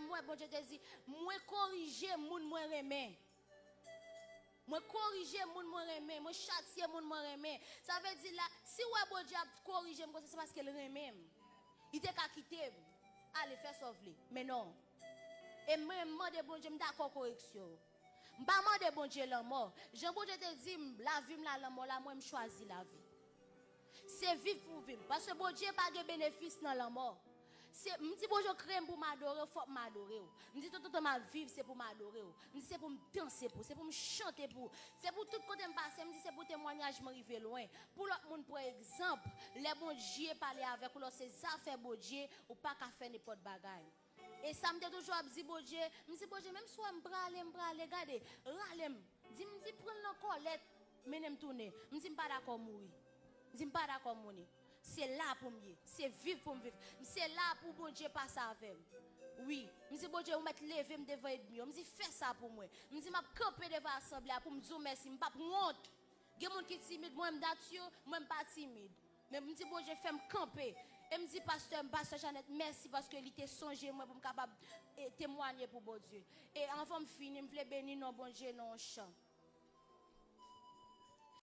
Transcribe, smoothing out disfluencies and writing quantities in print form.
moi bon Dieu te dit moi corriger moun moi remet. Moi corriger moun moi remet, moi châtier moun moi remet. Ça veut dire là si ouais bon Dieu a corriger moi c'est parce qu'elle remet. Il t'a quitté. Allez faire sauver. Mais non. Et moi demande bon Dieu d'accord correction. M'pa demande bon Dieu la mort. Jean bon Dieu te dit la vie la mort là moi me choisi la vie. C'est vivre pour vivre parce que bon Dieu pas de bénéfice dans la mort. C'est me dit bon Dieu crème pour m'adorer, faut m'adorer. Me dit tout ma vivre c'est pour m'adorer. Me dit c'est pour me danser pour, c'est pour me chanter pour, c'est pour tout côté me passer, me dit c'est pour témoignage m'arriver loin. Pour l'autre monde par exemple, les bon Dieu parler avec ou c'est affaires bon Dieu ou pas qu'à faire n'importe bagaille. Et ça me dit toujours dit bon Dieu, me dit bon Dieu même soit me brale, regardez, rale me dit prendre la colette, menem tourner. Me dit pas d'accord mourir. Me dit pas d'accord mourir. C'est là pour moi, c'est vivre pour me vivre. C'est là pour bon Dieu passer avec moi. Oui, je dis bon Dieu, vous mettez lever me devant ennemi. Je dis fais ça pour moi. Je dis m'a camper devant l'assemblée pour me dire merci, pas pour honte. Il y a des gens qui sont timides, moi je suis moi pas timide. Mais je dis bon Dieu, fais me camper. Et me dit pasteur Jeannette, merci parce que il t'a songé moi pour me capable témoigner pour bon Dieu. Et avant de finir, je veux bénir non bon Dieu non chant.